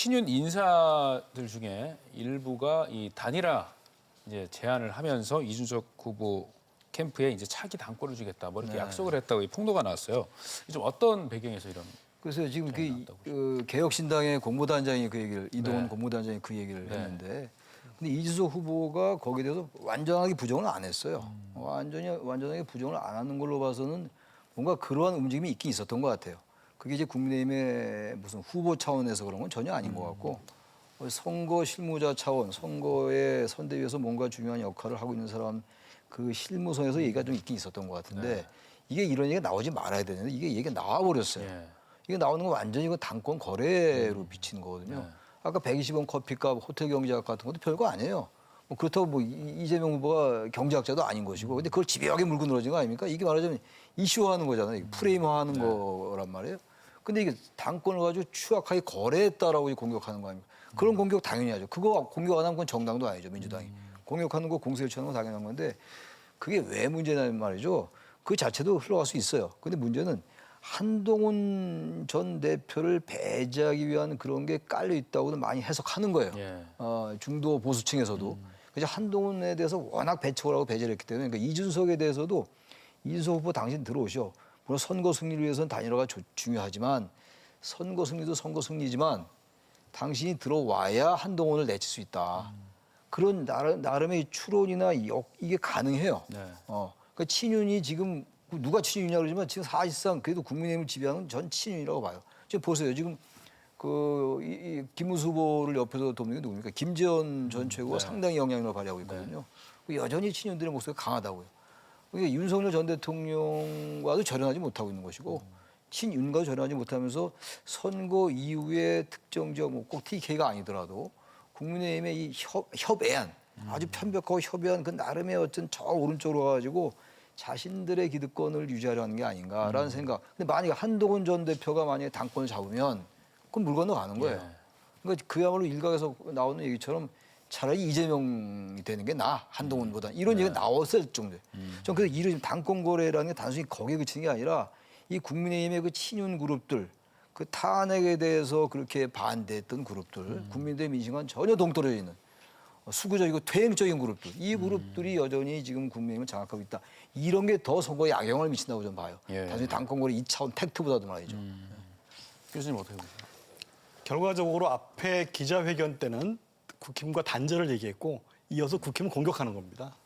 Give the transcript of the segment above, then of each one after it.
친윤 인사들 중에 일부가 이 단일화 이제 제안을 하면서 이준석 후보 캠프에 이제 차기 당권을 주겠다, 뭐 이렇게 약속을 했다고 이 폭로가 나왔어요. 좀 어떤 배경에서 이런? 그래서 지금 그 개혁신당의 공보단장이 그 얘기를 이동훈 네. 공보단장이 그 얘기를 네. 했는데, 근데 이준석 후보가 거기에 대해서 완전하게 부정을 안 했어요. 완전하게 부정을 안 하는 걸로 봐서는 뭔가 그러한 움직임이 있긴 있었던 것 같아요. 그게 이제 국민의힘의 무슨 후보 차원에서 그런 건 전혀 아닌 것 같고, 선거 실무자 차원, 선거의 선대위에서 뭔가 중요한 역할을 하고 있는 사람 그 실무선에서 얘기가 좀 있긴 있었던 것 같은데, 네. 이게 이런 얘기가 나오지 말아야 되는데 이게 얘기가 나와버렸어요. 예. 이게 나오는 건 완전히 이거 당권 거래로 비치는 거거든요. 네. 아까 120원 커피값, 호텔 경제학 같은 것도 별거 아니에요. 뭐 그렇다고 뭐 이재명 후보가 경제학자도 아닌 것이고, 근데 그걸 집요하게 물고 늘어진 거 아닙니까? 이게 말하자면 이슈화하는 거잖아요. 프레임화하는 거란 말이에요. 근데 이게 당권을 가지고 추악하게 거래했다라고 공격하는 거 아닙니까? 그런 공격 당연히 하죠. 그거 공격 안 하면 그건 정당도 아니죠, 민주당이. 공격하는 거, 공세일치하는 거 당연한 건데, 그게 왜 문제냐면 말이죠. 그 자체도 흘러갈 수 있어요. 근데 문제는 한동훈 전 대표를 배제하기 위한 그런 게 깔려 있다고도 많이 해석하는 거예요. 예. 중도 보수층에서도. 그래서 한동훈에 대해서 워낙 배척을 하고 배제를 했기 때문에, 그러니까 이준석에 대해서도 이준석 후보 당신 들어오시오. 물론 선거 승리를 위해서는 단일화가 중요하지만, 선거 승리도 선거 승리지만 당신이 들어와야 한동훈을 내칠 수 있다. 그런 나름의 추론이나 이게 가능해요. 네. 그러니까 친윤이 지금 누가 친윤이냐고 그러지만 지금 사실상 그래도 국민의힘을 지배하는 전 친윤이라고 봐요. 지금 보세요. 지금 이 김문수 후보를 옆에서 돕는 게 누굽니까? 김재원 전 최고가 네. 상당히 영향력을 발휘하고 있거든요. 여전히 친윤들의 목소리가 강하다고요. 그러니까 윤석열 전 대통령과도 절연하지 못하고 있는 것이고, 친윤과도 절연하지 못하면서 선거 이후에 특정 지역, 꼭 TK가 아니더라도 국민의힘의 이 협애안, 아주 편벽하고 협의한 그 나름의 어떤 저 오른쪽으로 가가지고 자신들의 기득권을 유지하려 하는 게 아닌가라는 생각. 근데 만약에 한동훈 전 대표가 만약에 당권을 잡으면 그건 물 건너가는 거예요. 예. 그러니까 그야말로 일각에서 나오는 얘기처럼 차라리 이재명이 되는 게 나아, 한동훈보다. 이런 얘기가 나왔을 정도예요. 전 그래서 이런 당권 거래라는 게 단순히 거기에 그치는 게 아니라 이 국민의힘의 그 친윤 그룹들, 그 탄핵에 대해서 그렇게 반대했던 그룹들, 국민들의 민심과는 전혀 동떨어져 있는 수구적이고 퇴행적인 그룹들, 이 그룹들이 여전히 지금 국민의힘을 장악하고 있다. 이런 게 더 선거에 악영향을 미친다고 저는 봐요. 예. 단순히 당권거래 2차원 팩트보다도 말이죠. 교수님 어떻게 보세요? 결과적으로 앞에 기자회견 때는 국힘과 단절을 얘기했고, 이어서 국힘을 공격하는 겁니다.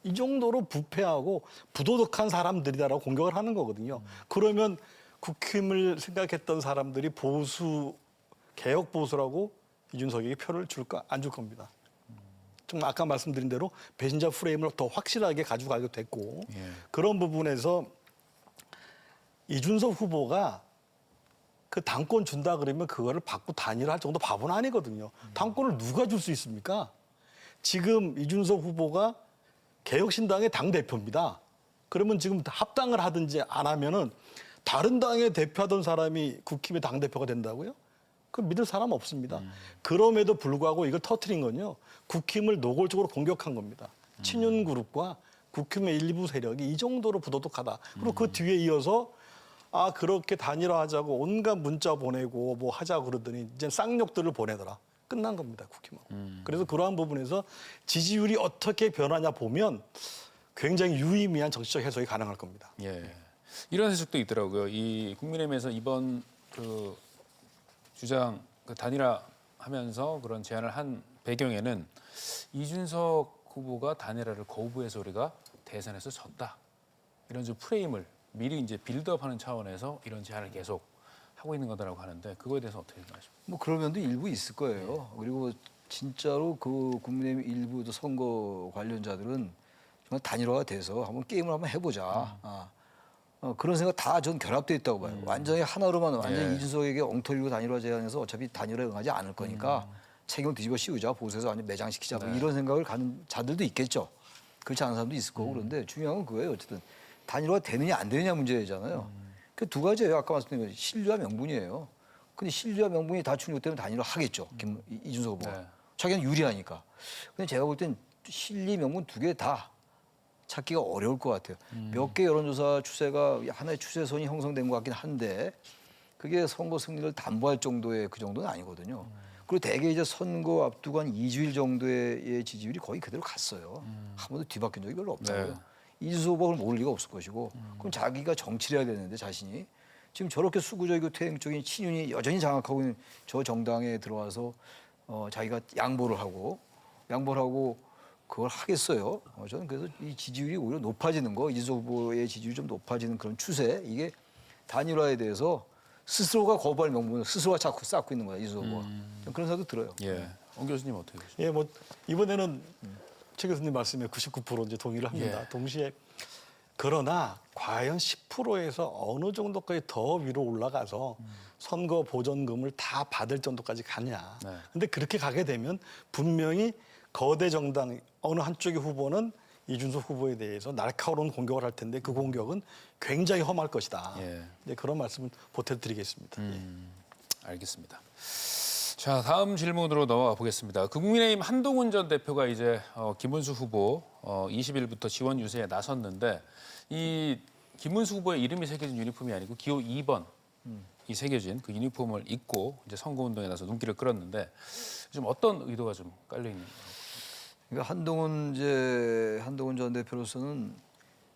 이 정도로 부패하고 부도덕한 사람들이다라고 공격을 하는 거거든요. 그러면 국힘을 생각했던 사람들이 보수, 개혁 보수라고 이준석에게 표를 줄까? 안 줄 겁니다. 좀 아까 말씀드린 대로 배신자 프레임을 더 확실하게 가지고 가게 됐고, 예. 그런 부분에서 이준석 후보가 그 당권 준다 그러면 그거를 받고 단일화할 정도 바보는 아니거든요. 당권을 누가 줄 수 있습니까? 지금 이준석 후보가 개혁신당의 당대표입니다. 그러면 지금 합당을 하든지 안 하면은 다른 당의 대표하던 사람이 국힘의 당대표가 된다고요? 그 믿을 사람 없습니다. 그럼에도 불구하고 이걸 터뜨린 건요, 국힘을 노골적으로 공격한 겁니다. 친윤 그룹과 국힘의 일부 세력이 이 정도로 부도덕하다. 그리고 그 뒤에 이어서 그렇게 단일화하자고 온갖 문자 보내고 뭐 하자 그러더니 이제 쌍욕들을 보내더라. 끝난 겁니다, 국힘은. 그래서 그러한 부분에서 지지율이 어떻게 변하냐 보면 굉장히 유의미한 정치적 해석이 가능할 겁니다. 예. 이런 해석도 있더라고요. 이 국민의힘에서 이번 그 주장 그 단일화하면서 그런 제안을 한 배경에는 이준석 후보가 단일화를 거부해서 우리가 대선에서 졌다. 이런 좀 프레임을 미리 이제 빌드업하는 차원에서 이런 제안을 계속 하고 있는 거다라고 하는데, 그거에 대해서 어떻게 생각하십니까? 뭐 그런 면도 일부 있을 거예요. 그리고 진짜로 그 국민의힘 일부 선거 관련자들은 정말 단일화가 돼서 한번 게임을 한번 해보자. 그런 생각 다 전 결합돼 있다고 봐요. 완전히 하나로만 완전히 예. 이준석에게 엉터리로 단일화 제안해서 어차피 단일화에 응하지 않을 거니까 책임을 뒤집어 씌우자, 보수에서 완전 매장시키자, 뭐 이런 생각을 가는 자들도 있겠죠. 그렇지 않은 사람도 있을 거고. 그런데 중요한 건 그거예요. 어쨌든 단일화가 되느냐 안 되느냐 문제잖아요. 그 두 가지예요. 아까 말씀드린 신뢰와 명분이에요. 근데 신뢰와 명분이 다 충족되면 단일화 하겠죠. 이준석 후보가. 네. 자기는 유리하니까. 근데 제가 볼 땐 신뢰, 명분 두 개 다 찾기가 어려울 것 같아요. 몇 개 여론조사 추세가 하나의 추세선이 형성된 것 같긴 한데, 그게 선거 승리를 담보할 정도의 그 정도는 아니거든요. 그리고 대개 이제 선거 앞두고 한 2주일 정도의 지지율이 거의 그대로 갔어요. 한 번도 뒤바뀐 적이 별로 없다고요. 네. 이준석 후보를 모를 리가 없을 것이고 그럼 자기가 정치를 해야 되는데 자신이 지금 저렇게 수구적이고 퇴행적인 친윤이 여전히 장악하고 있는 저 정당에 들어와서 자기가 양보를 하고 그걸 하겠어요. 저는 그래서 이 지지율이 오히려 높아지는 거, 이준석 후보의 지지율이 좀 높아지는 그런 추세, 이게 단일화에 대해서 스스로가 거부할 명분을 스스로가 자꾸 쌓고 있는 거야, 이준석 후보가. 저는 그런 생각도 들어요. 예. ông 교수님 어떻게 보세요? 예, 뭐 이번에는 최 교수님 말씀에 99% 이제 동의를 합니다. 예. 동시에 그러나 과연 10%에서 어느 정도까지 더 위로 올라가서 선거 보전금을 다 받을 정도까지 가냐. 네. 근데 그렇게 가게 되면 분명히 거대 정당 어느 한쪽의 후보는 이준석 후보에 대해서 날카로운 공격을 할 텐데 그 공격은 굉장히 험할 것이다. 예. 네, 그런 말씀을 보태드리겠습니다. 알겠습니다. 자, 다음 질문으로 넘어가 보겠습니다. 그 국민의힘 한동훈 전 대표가 이제 김문수 후보 20일부터 지원 유세에 나섰는데 이 김문수 후보의 이름이 새겨진 유니폼이 아니고 기호 2번 이 새겨진 그 유니폼을 입고 이제 선거운동에 나서 눈길을 끌었는데 좀 어떤 의도가 좀 깔려 있는? 그러니까 한동훈 전 대표로서는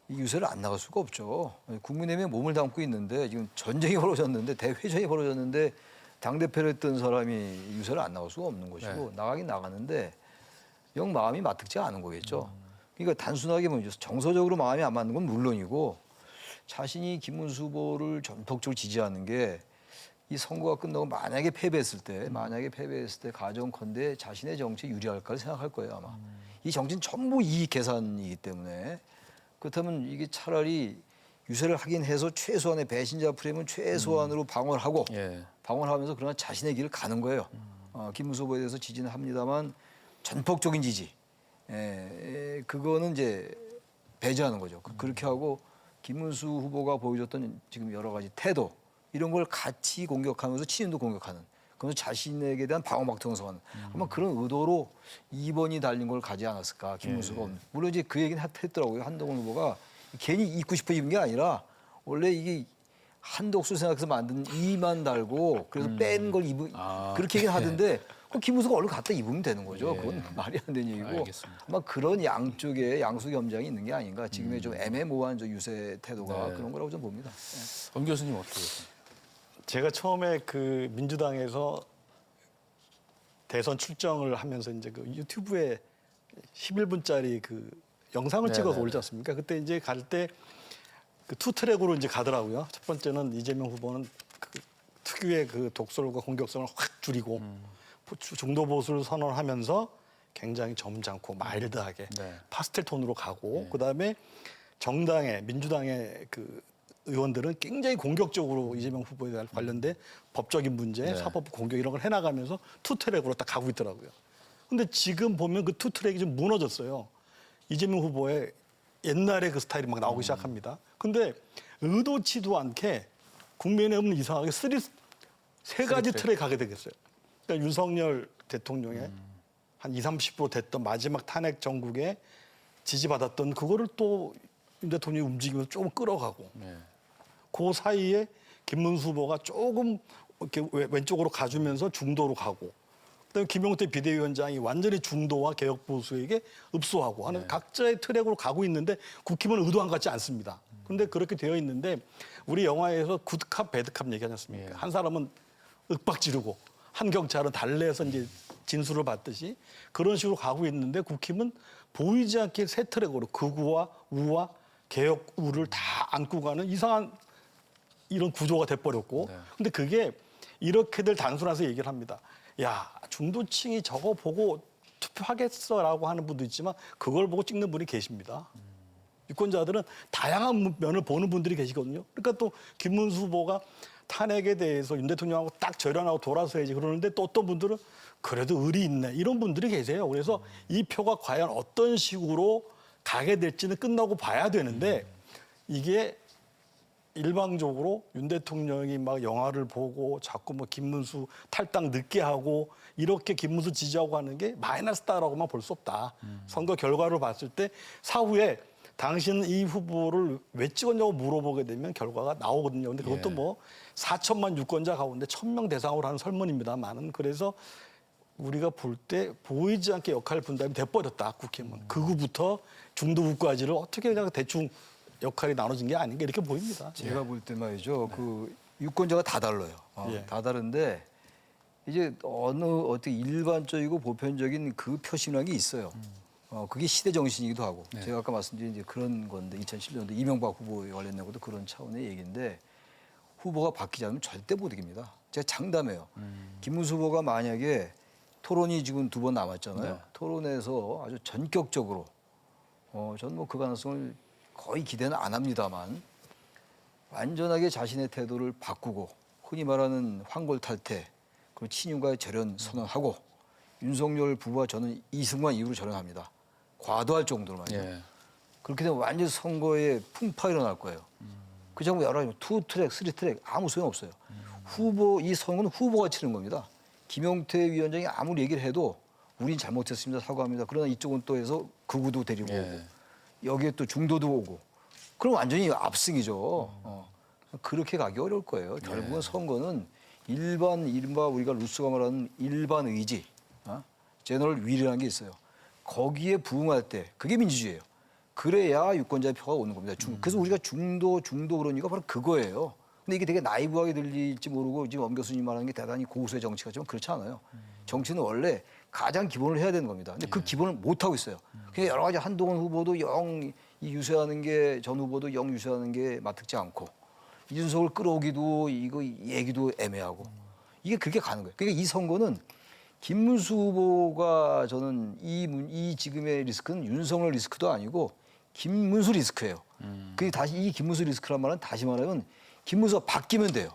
이 유세를 안 나갈 수가 없죠. 국민의힘에 몸을 담고 있는데 지금 전쟁이 벌어졌는데 대회전이 벌어졌는데 당 대표를 했던 사람이 유세를 안 나갈 수가 없는 것이고 네. 나가긴 나가는데 영 마음이 맞득지 않은 거겠죠. 그러니까 단순하게 뭐 정서적으로 마음이 안 맞는 건 물론이고 자신이 김문수 후보를 전폭적으로 지지하는 게 이 선거가 끝나고 만약에 패배했을 때 가정컨대 자신의 정치에 유리할까를 생각할 거예요 아마. 이 정치는 전부 이익 계산이기 때문에 그렇다면 이게 차라리 유세를 하긴 해서 최소한의 배신자 프레임은 최소한으로 방어하고 예. 방어하면서 그러나 자신의 길을 가는 거예요. 김문수 후보에 대해서 지지는 합니다만 전폭적인 지지. 그거는 이제 배제하는 거죠. 그렇게 하고 김문수 후보가 보여줬던 지금 여러 가지 태도 이런 걸 같이 공격하면서 친윤도 공격하는 그러면서 자신에게 대한 방어막 형성하는 아마 그런 의도로 2번이 달린 걸 가지 않았을까 김문수가. 물론 이제 그 얘기는 했더라고요. 한동훈 후보가 괜히 입고 싶어 입은 게 아니라 원래 이게 한독수 생각해서 만든 2만 달고 그래서 뺀 걸 입은 그렇게 얘기는 하던데 그럼 김문수가 얼른 갖다 입으면 되는 거죠. 그건 말이 안 되는 얘기고 알겠습니다. 아마 그런 양쪽에 양수겸장이 있는 게 아닌가. 지금의 좀 애매모호한 저 유세 태도가 네. 그런 거라고 좀 봅니다. ông 교수님 어떻게 보세요? 제가 처음에 그 민주당에서 대선 출정을 하면서 이제 그 유튜브에 11분짜리 그 영상을 네, 찍어서 네, 올지 않습니까? 그때 이제 갈 때 그 투 트랙으로 이제 가더라고요. 첫 번째는 이재명 후보는 그 특유의 그 독설과 공격성을 확 줄이고 중도 보수를 선언하면서 굉장히 점잖고 마일드하게 네. 파스텔 톤으로 가고 그다음에 정당의 민주당의 그 의원들은 굉장히 공격적으로 이재명 후보에 대한 관련된 법적인 문제, 네. 사법 공격 이런 걸 해나가면서 투 트랙으로 딱 가고 있더라고요. 근데 지금 보면 그 투 트랙이 좀 무너졌어요. 이재명 후보의 옛날에 그 스타일이 막 나오기 시작합니다. 근데 의도치도 않게 국민의힘은 이상하게 세 가지 트랙 가게 되겠어요. 그러니까 윤석열 대통령의 한 20-30% 됐던 마지막 탄핵 정국에 지지받았던 그거를 또 윤 대통령이 움직이면서 조금 끌어가고 네. 그 사이에 김문수 후보가 조금 이렇게 왼쪽으로 가주면서 중도로 가고 그다음에 김용태 비대위원장이 완전히 중도와 개혁 보수에게 읍소하고 하는 각자의 트랙으로 가고 있는데 국힘은 의도한 것 같지 않습니다. 그런데 그렇게 되어 있는데 우리 영화에서 굿캅 배드캅 얘기하지 않습니까? 예. 한 사람은 윽박 지르고 한 경찰은 달래서 이제 진술을 받듯이 그런 식으로 가고 있는데 국힘은 보이지 않게 새 트랙으로 극우와 우와 개혁 우를 다 안고 가는 이상한 이런 구조가 돼버렸고 네. 근데 그게 이렇게들 단순해서 얘기를 합니다. 야 중도층이 저거 보고 투표하겠어라고 하는 분도 있지만 그걸 보고 찍는 분이 계십니다. 유권자들은 다양한 면을 보는 분들이 계시거든요. 그러니까 또 김문수 후보가 탄핵에 대해서 윤 대통령하고 딱 절연하고 돌아서야지 그러는데 또 어떤 분들은 그래도 의리 있네 이런 분들이 계세요. 그래서 이 표가 과연 어떤 식으로 가게 될지는 끝나고 봐야 되는데 이게 일방적으로 윤 대통령이 막 영화를 보고 자꾸 뭐 김문수 탈당 늦게 하고 이렇게 김문수 지지하고 하는 게 마이너스다라고만 볼 수 없다. 선거 결과를 봤을 때 사후에 당신 이 후보를 왜 찍었냐고 물어보게 되면 결과가 나오거든요. 근데 그것도 예. 뭐 4천만 유권자 가운데 1,000명 대상으로 하는 설문입니다만은 그래서 우리가 볼 때 보이지 않게 역할 분담이 돼버렸다 국회의원. 극우부터 중도부까지를 어떻게 그냥 대충 역할이 나눠진 게 아닌가 이렇게 보입니다. 제가 볼 때 말이죠. 그 유권자가 다 달라요. 예. 다 다른데 이제 어떻게 일반적이고 보편적인 그 표심이라는 게 있어요. 그게 시대 정신이기도 하고 네. 제가 아까 말씀드린 이제 그런 건데 2017년도 이명박 후보에 관련된 것도 그런 차원의 얘기인데 후보가 바뀌지 않으면 절대 못 이깁니다. 제가 장담해요. 김문수 후보가 만약에 토론이 지금 2번 남았잖아요. 네. 토론에서 아주 전격적으로 저는 뭐 그 가능성을 거의 기대는 안 합니다만 완전하게 자신의 태도를 바꾸고 흔히 말하는 황골탈퇴 그리고 친윤과의 절연 선언하고 윤석열 부부와 저는 이승만 이후로 절연합니다. 과도할 정도로 말이죠. 예. 그렇게 되면 완전 선거에 풍파 일어날 거예요. 그 정도 여러 가지 2트랙, 3트랙 아무 소용 없어요. 후보 이 선거는 후보가 치는 겁니다. 김용태 위원장이 아무리 얘기를 해도 우린 잘못했습니다 사과합니다. 그러나 이쪽은 또 해서 극우도 데리고 예. 오고 여기에 또 중도도 오고 그럼 완전히 압승이죠. 그렇게 가기 어려울 거예요. 결국은 선거는 이른바 우리가 루스가 말하는 일반 의지, 제너럴 윌이라는 게 있어요. 거기에 부응할 때 그게 민주주의예요. 그래야 유권자의 표가 오는 겁니다. 그래서 우리가 중도 그런 이유가 바로 그거예요. 근데 이게 되게 나이브하게 들릴지 모르고 지금 엄 교수님 말하는 게 대단히 고수의 정치 같지만 그렇지 않아요. 정치는 원래 가장 기본을 해야 되는 겁니다. 근데 그 기본을 못 하고 있어요. 그냥 여러 가지 한동훈 후보도 영 유세하는 게 전 후보도 영 유세하는 게 마뜩지 않고 이준석을 끌어오기도 이거 얘기도 애매하고 이게 그렇게 가는 거예요. 그러니까 이 선거는 김문수 후보가 저는 이 지금의 리스크는 윤석열 리스크도 아니고 김문수 리스크예요. 그 다시 이 김문수 리스크란 말은 다시 말하면 김문수가 바뀌면 돼요.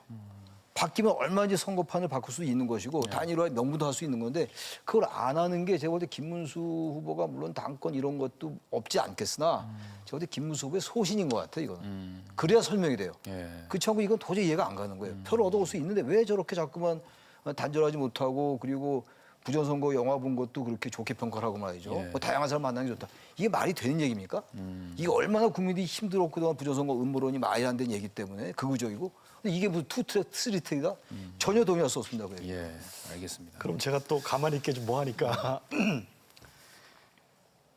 바뀌면 얼마든지 선거판을 바꿀 수 있는 것이고 단일화 명분도 할 수 있는 건데 그걸 안 하는 게 제가 볼 때 김문수 후보가 물론 당권 이런 것도 없지 않겠으나 제가 볼 때 김문수 후보의 소신인 것 같아요. 이거는. 그래야 설명이 돼요. 예. 그 참고 이건 도저히 이해가 안 가는 거예요. 표를 얻어올 수 있는데 왜 저렇게 자꾸만 단절하지 못하고 그리고 부정선거 영화 본 것도 그렇게 좋게 평가를 하고 말이죠. 예. 뭐 다양한 사람 만나는 게 좋다. 이게 말이 되는 얘기입니까? 이게 얼마나 국민들이 힘들었고 그동안 부정선거 음모론이 말이 안 되는 얘기 때문에 극우적이고 근데 이게 무슨 2트랙, 3트랙이다? 전혀 동의할 수 없습니다. 그래요. 예. 알겠습니다. 그럼 제가 또 가만히 있게 좀 뭐 하니까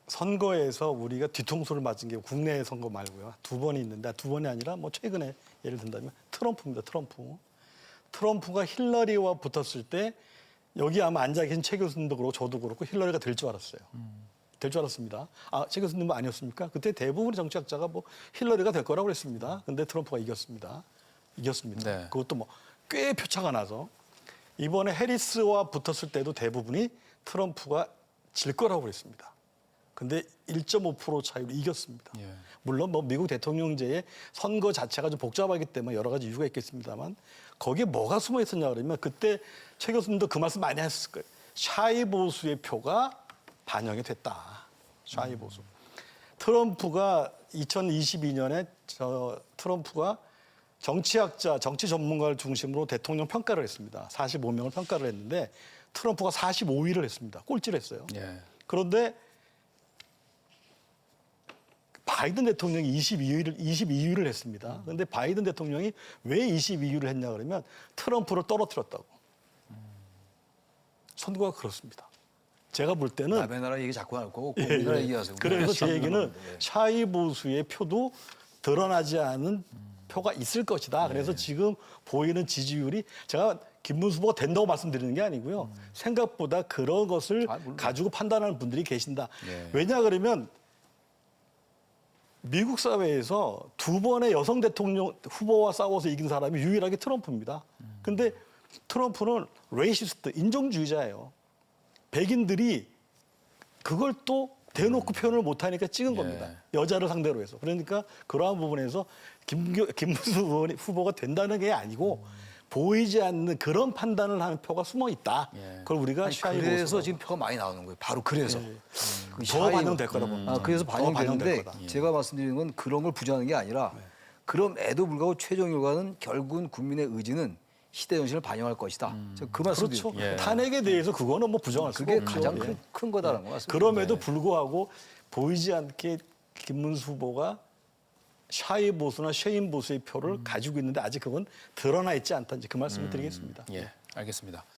선거에서 우리가 뒤통수를 맞은 게 국내 선거 말고요. 2번이 있는데 2번이 아니라 뭐 최근에 예를 든다면 트럼프입니다. 트럼프가 힐러리와 붙었을 때 여기 아마 앉아 계신 최 교수님도 그렇고 저도 그렇고 힐러리가 될 줄 알았어요. 될 줄 알았습니다. 최 교수님은 아니었습니까? 그때 대부분의 정치학자가 뭐 힐러리가 될 거라고 그랬습니다. 근데 트럼프가 이겼습니다. 네. 그것도 뭐 꽤 표차가 나서 이번에 해리스와 붙었을 때도 대부분이 트럼프가 질 거라고 그랬습니다. 근데 1.5% 차이로 이겼습니다. 예. 물론 뭐 미국 대통령제의 선거 자체가 좀 복잡하기 때문에 여러 가지 이유가 있겠습니다만 거기에 뭐가 숨어 있었냐 그러면 그때 최 교수님도 그 말씀 많이 하셨을 거예요. 샤이 보수의 표가 반영이 됐다. 샤이 보수. 트럼프가 2022년에 트럼프가 정치학자, 정치 전문가를 중심으로 대통령 평가를 했습니다. 45명을 평가를 했는데 트럼프가 45위를 했습니다. 꼴찌를 했어요. 예. 그런데 바이든 대통령이 22위를 했습니다. 그런데 바이든 대통령이 왜 22위를 했냐 그러면 트럼프를 떨어뜨렸다고. 선거가 그렇습니다. 제가 볼 때는 남의 나라 얘기 자꾸 할 거고 우리나라 얘기하세요. 그래서 제 얘기는 예. 샤이 보수의 표도 드러나지 않은 표가 있을 것이다. 그래서 지금 보이는 지지율이 제가 김문수 후보가 된다고 말씀드리는 게 아니고요. 생각보다 그런 것을 물론. 가지고 판단하는 분들이 계신다. 예. 왜냐 그러면 미국 사회에서 2번의 여성 대통령 후보와 싸워서 이긴 사람이 유일하게 트럼프입니다. 근데 트럼프는 레이시스트, 인종주의자예요. 백인들이 그걸 또 대놓고 표현을 못하니까 찍은 겁니다. 여자를 상대로 해서. 그러니까 그러한 부분에서 김문수 후보가 된다는 게 아니고 보이지 않는 그런 판단을 하는 표가 숨어 있다. 그걸 우리가 샤이 그래서 보수라고. 지금 표가 많이 나오는 거예요. 바로 그래서. 그 더 샤이- 반영될 거라고 봅니다. 그래서 더 반영되는데 반영될 거다. 제가 말씀드리는 건 그런 걸 부정하는 게 아니라 그럼에도 불구하고 최종 결과는 결국은 국민의 의지는 시대 정신을 반영할 것이다. 제가 그 말씀 그렇죠. 드려요. 예. 탄핵에 대해서 그거는 뭐 부정할 수가 그게 없죠. 가장 예. 큰 거다라는 거 같습니다. 그럼에도 불구하고 보이지 않게 김문수 후보가 샤이 보수나 쉐인 보수의 표를 가지고 있는데 아직 그건 드러나 있지 않다. 이제 그 말씀을 드리겠습니다. 예, 알겠습니다.